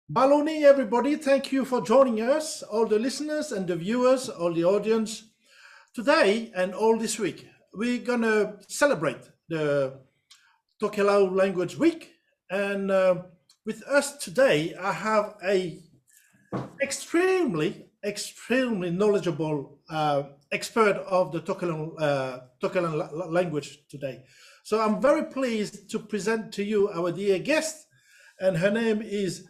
Maloney, everybody. Thank you for joining us, all the listeners and the viewers, all the audience. Today and all this week, we're going to celebrate the Tokelau Language Week. And with us today, I have a extremely knowledgeable expert of the Tokelauan language today. So I'm very pleased to present to you our dear guest, and her name is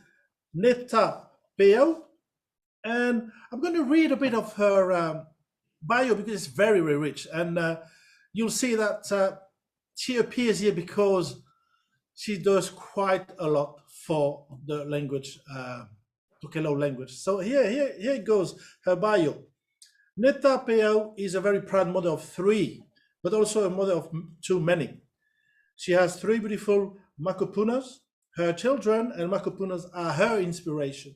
Neta Peau, and I'm going to read a bit of her bio because it's very rich, and you'll see that she appears here because she does quite a lot for the language, Tokelau language. So here goes her bio. Neta Peau is a very proud mother of three, but also a mother of too many. She has three beautiful makupunas. Her children and makupunas are her inspiration.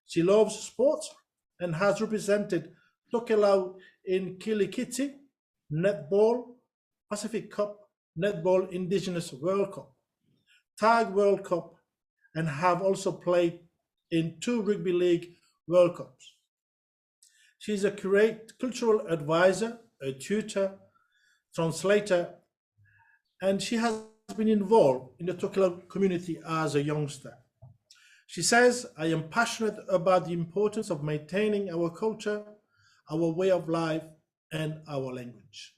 She loves sports and has represented Tokelau in Kilikiti, Netball, Pacific Cup, Netball Indigenous World Cup, Tag World Cup, and have also played in 2 Rugby League World Cups. She's a cultural advisor, a tutor, translator, and she has been involved in the Tokelau community as a youngster. She says, I am passionate about the importance of maintaining our culture, our way of life, and our language.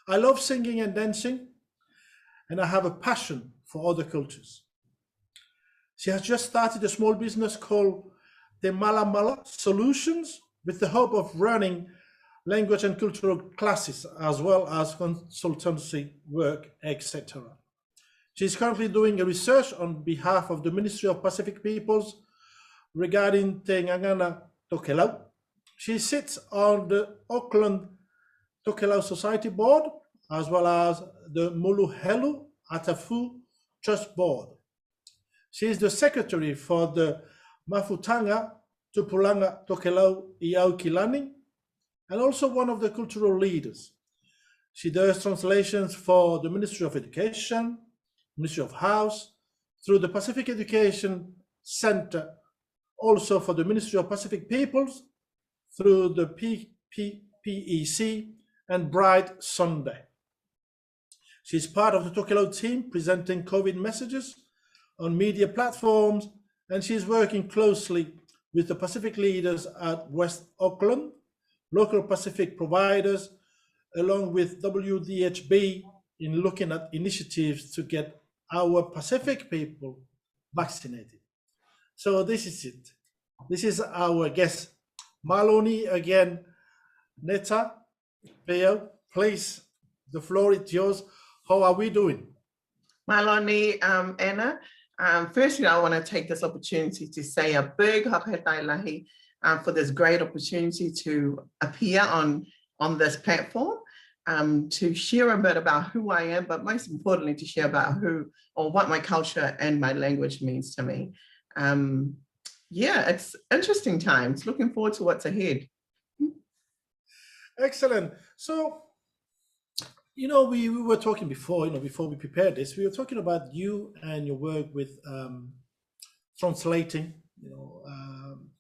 I love singing and dancing, and I have a passion for other cultures. She has just started a small business called Te Mala Solutions with the hope of running language and cultural classes as well as consultancy work, etc. She's currently doing a research on behalf of the Ministry of Pacific Peoples regarding Te Gagana Tokelau. She sits on the Auckland Tokelau Society Board as well as the Muluhelu Atafu Trust Board. She is the secretary for the Mafutanga Tupulanga Tokelau Iaukilani and also one of the cultural leaders. She does translations for the Ministry of Education, Ministry of House, through the Pacific Education Center, also for the Ministry of Pacific Peoples, through the PEC and Bright Sunday. She's part of the Tokelau team presenting COVID messages on media platforms, and she's working closely with the Pacific leaders at West Auckland, local Pacific providers, along with WDHB in looking at initiatives to get our Pacific people vaccinated. So this is it. This is our guest, Maloney again. Neta Peau, please, the floor is yours. How are we doing? Maloney, Anna. Firstly, I want to take this opportunity to say a big hapetai lahi for this great opportunity to appear on this platform, to share a bit about who I am, but most importantly, to share about who or what my culture and my language means to me. Yeah, it's interesting times. Looking forward to what's ahead. Excellent. So, you know, we were talking before, before we prepared this, we were talking about you and your work with translating,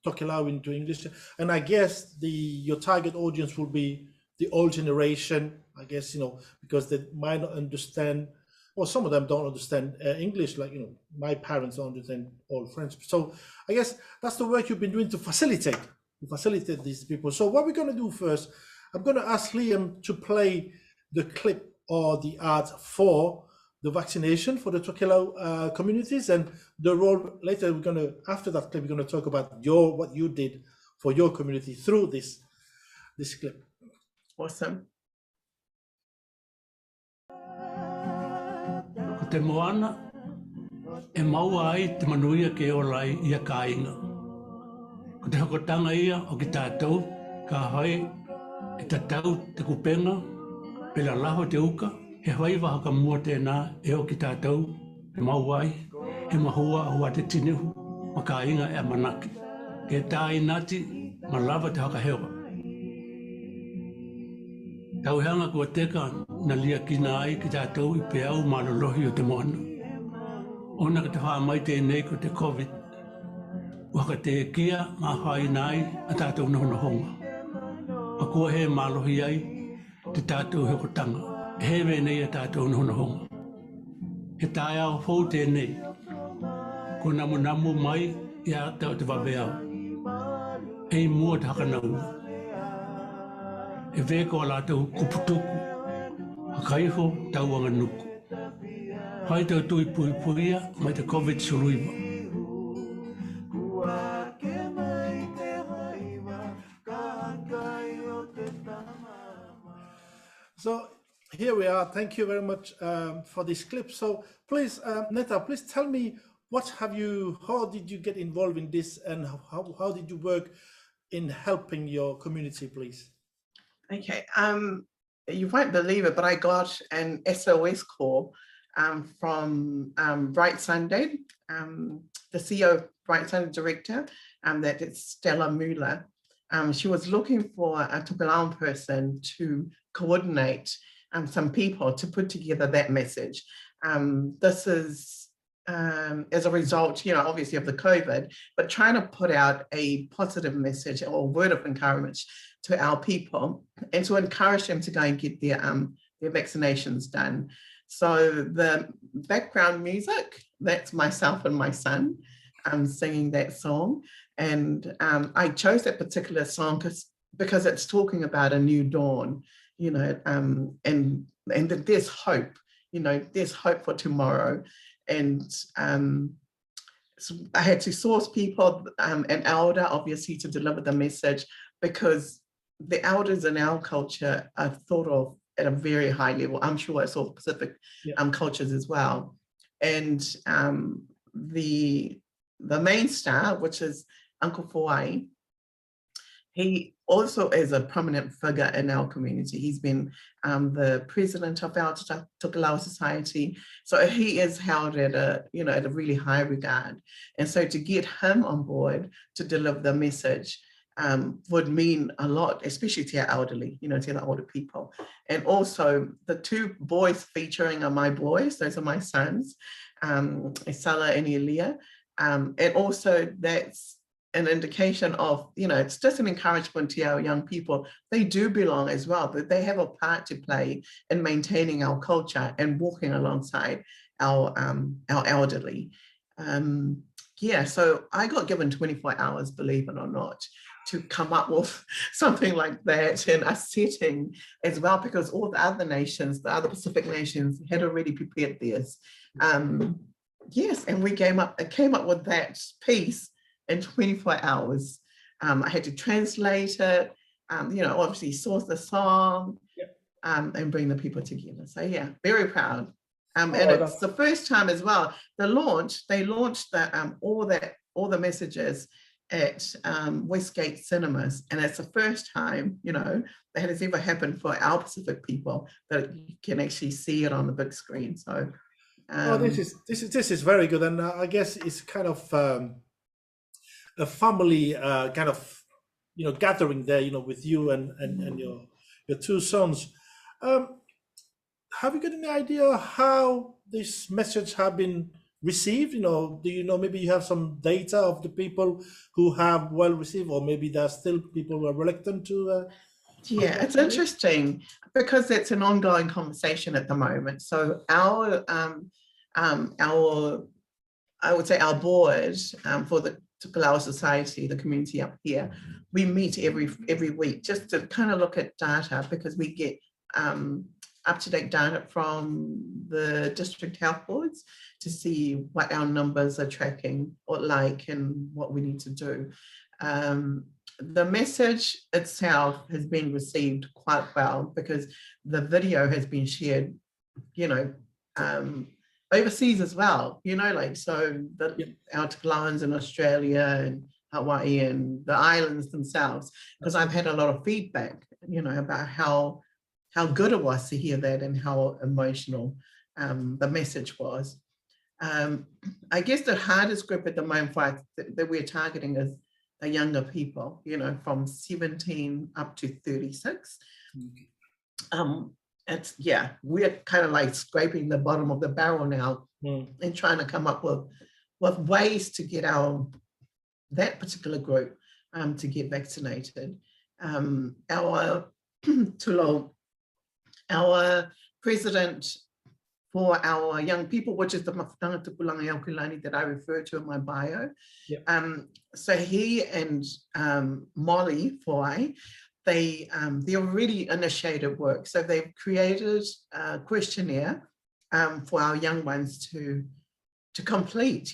Tokelau into English. And I guess your target audience will be the old generation, I guess, because they might not understand, or some of them don't understand English, like, my parents don't understand all French. So I guess that's the work you've been doing to facilitate these people. So what we're going to do first, I'm going to ask Liam to play the clip or the art for the vaccination for the Tokelau communities, and the role later after that clip, we're going to talk about what you did for your community through this clip. Awesome. Ko te moana e maua ai te manuia ke olai ia ka inga. Ko te hakotanga ia o ki tātou ka hoi e tatau te kupenga pela laho te uka he hoi waha ka mua tēnā e o ki tātou e maua ai he mahua hua te tinehu ma ka inga e manaki. Ke tā inati ma lava te haka hewa. Tauhanga kua teka na lia kina ai ki tātou I pe au malolohi o te moana. Ona ka te wha mai tēnei ko te COVID. waka te kia ma hai nai a tātou noho honga. A kua he mālohi ai te tātou hekotanga. He nei a tātou noho honga. He tāia o fau tēnei. Ko namu mai i a tau te waweau. Hei mua te hakanau. E veko a lātou kuputuku. Hakaiho tauanga nuku. Hai tau tui pui puia mai te COVID suruiwa. So here we are. Thank you very much for this clip. So please, Neta, please tell me how did you get involved in this, and how did you work in helping your community, please? Okay, you won't believe it, but I got an SOS call from Bright Sunday, the CEO of Bright Sunday director, that is Stella Muller. She was looking for a Tokelaun person to coordinate some people to put together that message. This is as a result, obviously of the COVID, but trying to put out a positive message or word of encouragement to our people and to encourage them to go and get their vaccinations done. So the background music, that's myself and my son singing that song. And I chose that particular song because it's talking about a new dawn, and that there's hope, there's hope for tomorrow. And so I had to source people, an elder, obviously, to deliver the message, because the elders in our culture are thought of at a very high level. I'm sure it's all Pacific cultures as well. And the main star, which is Uncle Fawai, he also is a prominent figure in our community. He's been the president of our Tokelau society. So he is held at a really high regard. And so to get him on board to deliver the message would mean a lot, especially to our elderly, to the older people. And also the two boys featuring are my boys. Those are my sons, Isala and Elia. And also that's an indication of, it's just an encouragement to our young people. They do belong as well, but they have a part to play in maintaining our culture and walking alongside our elderly. So I got given 24 hours, believe it or not, to come up with something like that in a setting as well, because all the other nations, the other Pacific nations, had already prepared theirs. Yes, and we came up with that piece in 24 hours. I had to translate it, obviously source the song, and bring the people together. So yeah, very proud. And it's the first time as well. They launched all the messages at Westgate Cinemas, and it's the first time that has ever happened for our Pacific people that you can actually see it on the big screen. So this is very good, and I guess it's kind of a family kind of gathering there, with you and your two sons. Have you got any idea how this message have been received? Do you know, maybe you have some data of the people who have well received, or maybe there are still people who are reluctant to yeah, it's interesting because it's an ongoing conversation at the moment. So our I would say our board for the Tokelau Society, the community up here, we meet every week just to kind of look at data, because we get up-to-date data from the district health boards to see what our numbers are tracking and what we need to do. The message itself has been received quite well, because the video has been shared, overseas as well, our Tokelauans in Australia and Hawaii and the islands themselves, because I've had a lot of feedback, about how good it was to hear that and how emotional the message was. I guess the hardest group at the moment that we're targeting is the younger people, from 17 up to 36. We're kind of like scraping the bottom of the barrel now and trying to come up with ways to get our that particular group to get vaccinated. Our our president for our young people, which is the Mawhitanga Tupulanga Auckland that I refer to in my bio. Yep. So he and Molly Foy, they already initiated work. So they've created a questionnaire for our young ones to complete,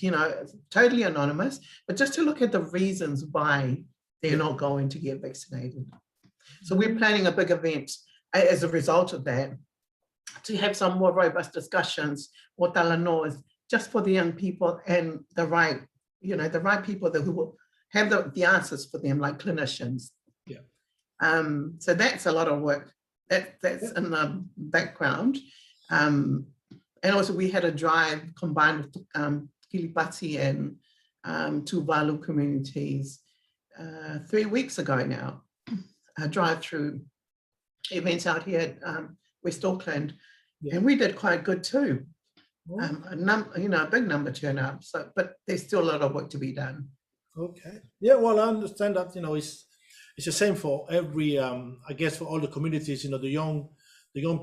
totally anonymous, but just to look at the reasons why they're not going to get vaccinated. So we're planning a big event as a result of that, to have some more robust discussions, what talanoas, just for the young people and the right people who will have the answers for them, like clinicians. Yeah. So that's a lot of work. That's in the background. And also we had a drive combined with Kiribati and Tuvalu communities 3 weeks ago now, a drive through events out here at West Auckland, and we did quite good too. A big number turn up. So, but there's still a lot of work to be done. Okay. Yeah. Well, I understand that. It's the same for every. I guess for all the communities. The young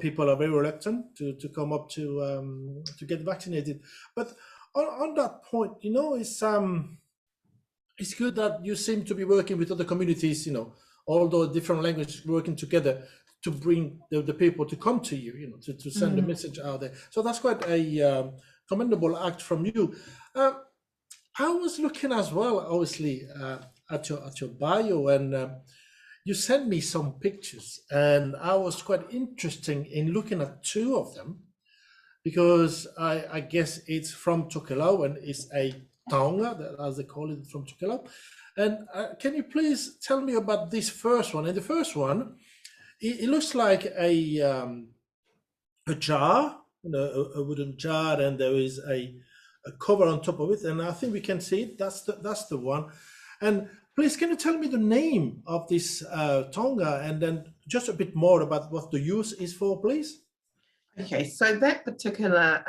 people are very reluctant to come up to get vaccinated. But on that point, it's good that you seem to be working with other communities. All the different languages working together to bring the people to come to you, to send the message out there. So that's quite a commendable act from you. I was looking as well, obviously, at your bio, and you sent me some pictures, and I was quite interested in looking at two of them, because I guess it's from Tokelau, and it's a Tonga, as they call it, from Tokelau. And can you please tell me about this first one? And the first one, it looks like a jar, a wooden jar, and there is a cover on top of it, and I think we can see it. That's the one. And please, can you tell me the name of this tonga, and then just a bit more about what the use is for, please? Okay, so that particular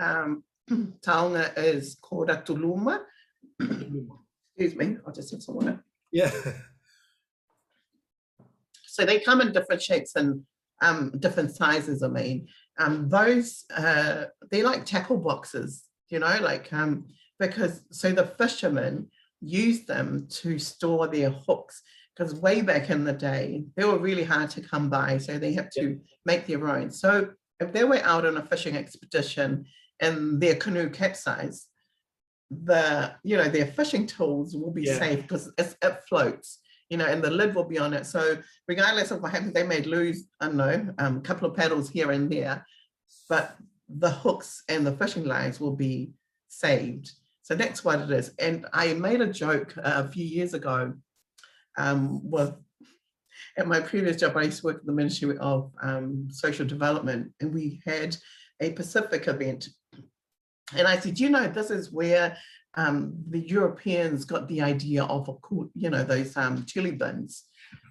taonga is called a tuluma. Excuse me, I'll just have some water. Yeah. So they come in different shapes and different sizes. Those they're like tackle boxes, because so the fishermen use them to store their hooks, because way back in the day they were really hard to come by, so they have to make their own. So if they were out on a fishing expedition and their canoe capsized, their fishing tools will be safe because it floats, and the lid will be on it. So regardless of what happens, they may lose, a couple of paddles here and there, but the hooks and the fishing lines will be saved. So that's what it is. And I made a joke a few years ago at my previous job. I used to work at the Ministry of Social Development, and we had a Pacific event. And I said, this is where the Europeans got the idea of, those chili bins,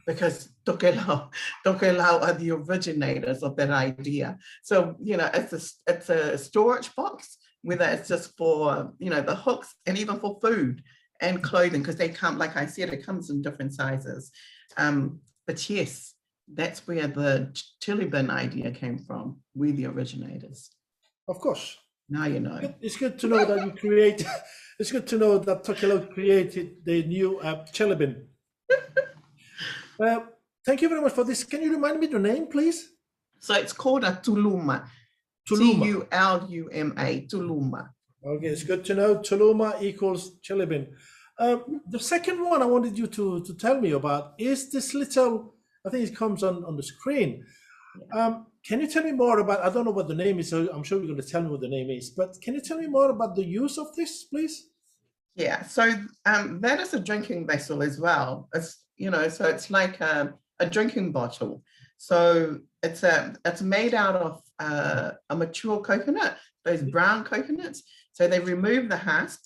because Tokelau are the originators of that idea. So, it's a storage box, whether it's just for, the hooks, and even for food and clothing, because they come, like I said, it comes in different sizes. But yes, that's where the chili bin idea came from. We're the originators. Of course. Now you know. It's good to know that you create. It's good to know that Tokelau created the new chili bin. Thank you very much for this. Can you remind me the name, please? So it's called a tuluma. Tuluma. Tuluma. Okay, it's good to know. Tuluma equals chili bin. The second one I wanted you to tell me about is this little, I think it comes on the screen. Can you tell me more about, I don't know what the name is, so I'm sure you're going to tell me what the name is, but can you tell me more about the use of this, please? Yeah, so that is a drinking vessel as well. It's, so it's like a drinking bottle. So it's made out of a mature coconut, those brown coconuts. So they remove the husk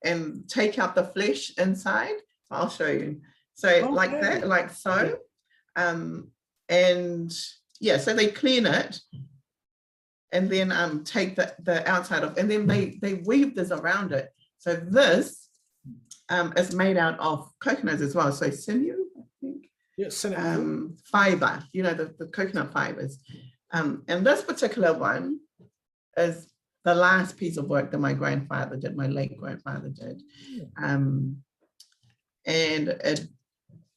and take out the flesh inside. I'll show you. So like that, like so. And yeah, so they clean it and then take the outside off, and then they weave this around it. So this is made out of coconuts as well. So sinew, I think. Yes, Fiber, you know, the coconut fibers. And this particular one is the last piece of work that my grandfather did, my late grandfather did. And it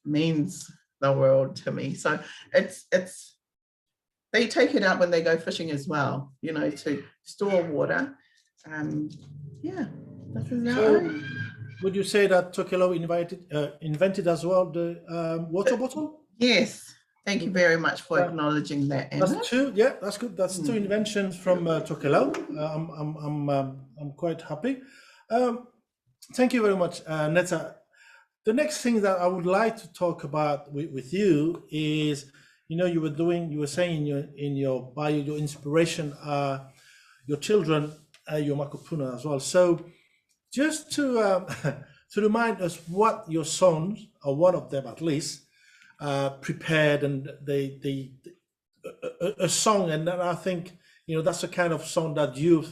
means the world to me. So they take it out when they go fishing as well, you know, to store water. Yeah, this is so, would you say that Tokelau invented as well the water bottle? Yes, thank you very much for acknowledging that, Anna. That's two, yeah, that's good. That's two inventions from Tokelau. I'm quite happy. Thank you very much, Neta. The next thing that I would like to talk about with you is, you know, you were saying in your bio, your inspiration are your children, your makupuna as well. So just to to remind us what your sons, or one of them at least, prepared, and a song, and then I think, you know, that's the kind of song that you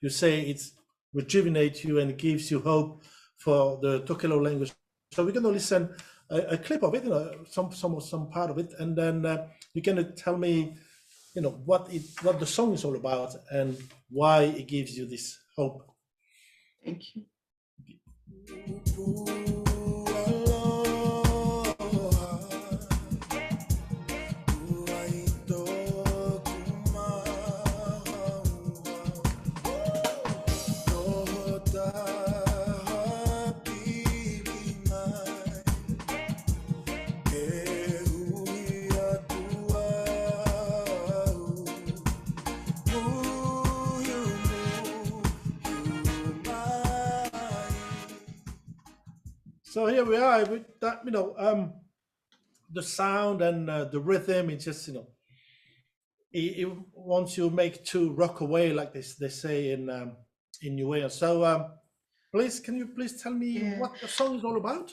say it's rejuvenates you and gives you hope for the Tokelau language. So we're going to listen a clip of it, you know, some part of it, and then you're going to tell me, you know, what the song is all about and why it gives you this hope. Thank you. So here we are with that, you know, the sound and the rhythm. It's just, you know, it wants you make to rock away, like they say in New Wales. So please, can you please tell me what the song is all about?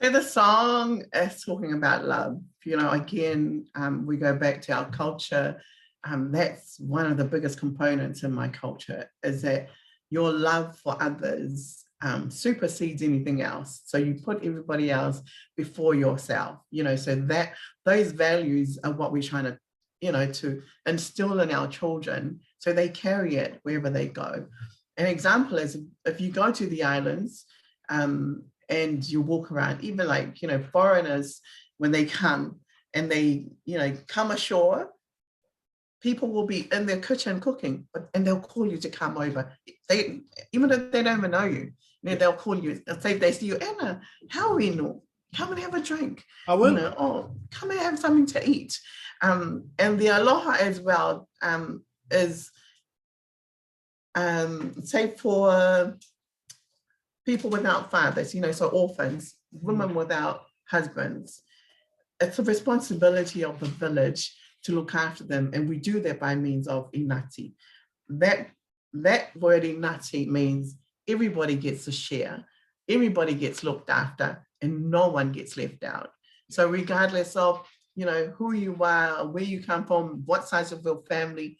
So the song is talking about love. You know, again, we go back to our culture. That's one of the biggest components in my culture, is that your love for others supersedes anything else. So you put everybody else before yourself, you know, so that those values are what we're trying to, you know, to instill in our children so they carry it wherever they go. An example is if you go to the islands and you walk around, even like, you know, foreigners, when they come and they, you know, come ashore, people will be in their kitchen cooking, and they'll call you to come over. They, even if they don't even know you, you know, they'll call you. Say if they see you, Anna, how are we? No, come and have a drink. I will. You know, oh, come and have something to eat. And the aloha as well is, say for people without fathers, you know, so orphans, women without husbands. It's a responsibility of the village to look after them, and we do that by means of inati. That word inati means everybody gets a share, everybody gets looked after, and no one gets left out. So regardless of, you know, who you are, where you come from, what size of your family,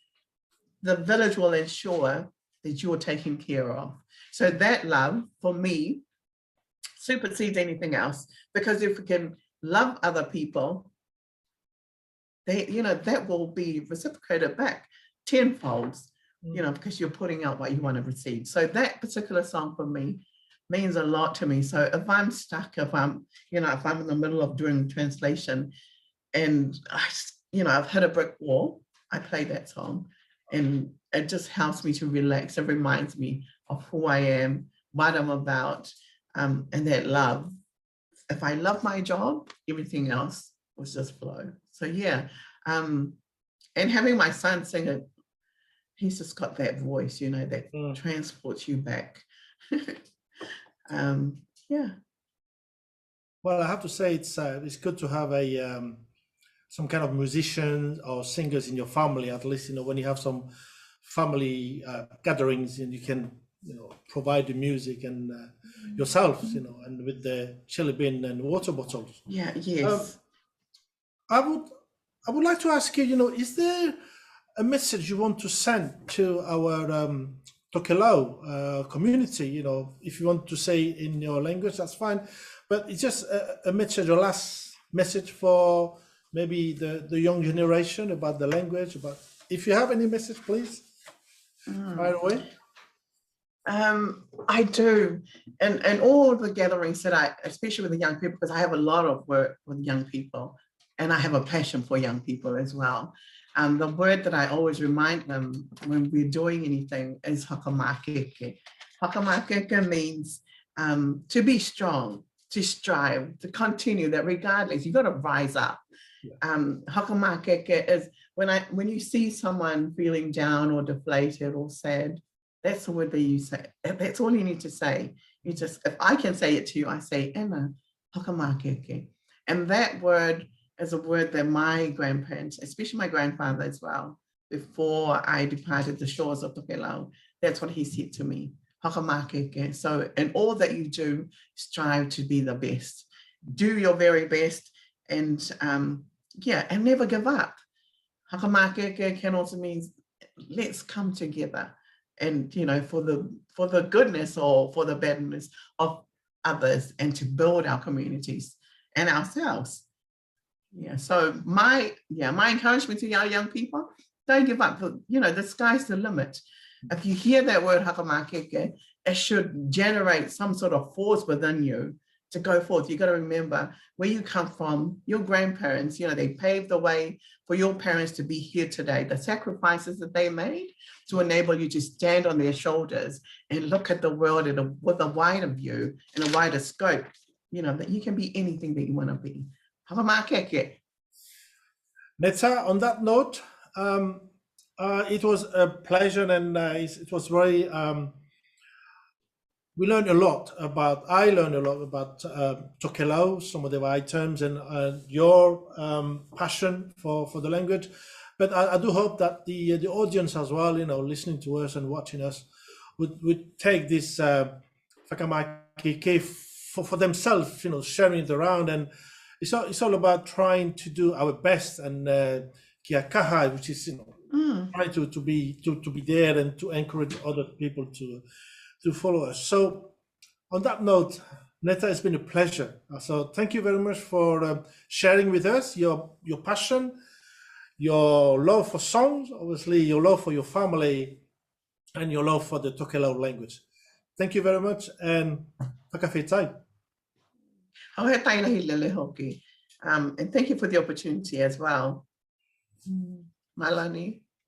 the village will ensure that you're taken care of. So that love, for me, supersedes anything else, because if we can love other people, they, you know, that will be reciprocated back tenfold, you know, because you're putting out what you want to receive. So that particular song for me means a lot to me. So if I'm stuck, if I'm, you know, if I'm in the middle of doing translation and I, you know, I've hit a brick wall, I play that song, and it just helps me to relax. It reminds me of who I am, what I'm about, and that love. If I love my job, everything else will just flow. So yeah, and having my son sing it, he's just got that voice, you know, that transports you back. Yeah. Well, I have to say it's good to have a some kind of musicians or singers in your family, at least, you know, when you have some family gatherings and you can, you know, provide the music and yourself, you know, and with the chili bin and water bottles. Yeah, yes. I would like to ask you, you know, is there a message you want to send to our Tokelau community. You know, if you want to say in your language, that's fine. But it's just a message, a last message for maybe the young generation about the language. But if you have any message, please, fire away. I do, and all the gatherings that especially with the young people, because I have a lot of work with young people, and I have a passion for young people as well. The word that I always remind them when we're doing anything is hakamakeke. Hakamakeke means to be strong, to strive, to continue, that regardless, you got to rise up. Hakamakeke is when you see someone feeling down or deflated or sad, that's the word that you say. That's all you need to say. You just, if I can say it to you, I say, Emma, hakamakeke. And that word is a word that my grandparents, especially my grandfather as well, before I departed the shores of Tokelau, that's what he said to me, hakamakeke. So in all that you do, strive to be the best. Do your very best, and and never give up. Hakamakeke can also mean let's come together, and for the goodness or for the badness of others, and to build our communities and ourselves. So my encouragement to our young people, don't give up. The sky's the limit. If you hear that word hakamakeke, it should generate some sort of force within you to go forth. You got to remember where you come from. Your grandparents, they paved the way for your parents to be here today. The sacrifices that they made to enable you to stand on their shoulders and look at the world with a wider view and a wider scope, that you can be anything that you want to be. Hakamakeke. Neta, on that note, it was a pleasure, and it was very, I learned a lot about Tokelau, some of the items, and your passion for the language. But I do hope that the audience as well, listening to us and watching us, would take this whakamake for themselves, sharing it around. And it's all about trying to do our best, and kia kaha, which is trying to be there and to encourage other people to follow us. So on that note, Neta, it's been a pleasure. So thank you very much for sharing with us your passion, your love for songs, obviously your love for your family, and your love for the Tokelau language. Thank you very much, and whakawhetai. And thank you for the opportunity as well. Malani.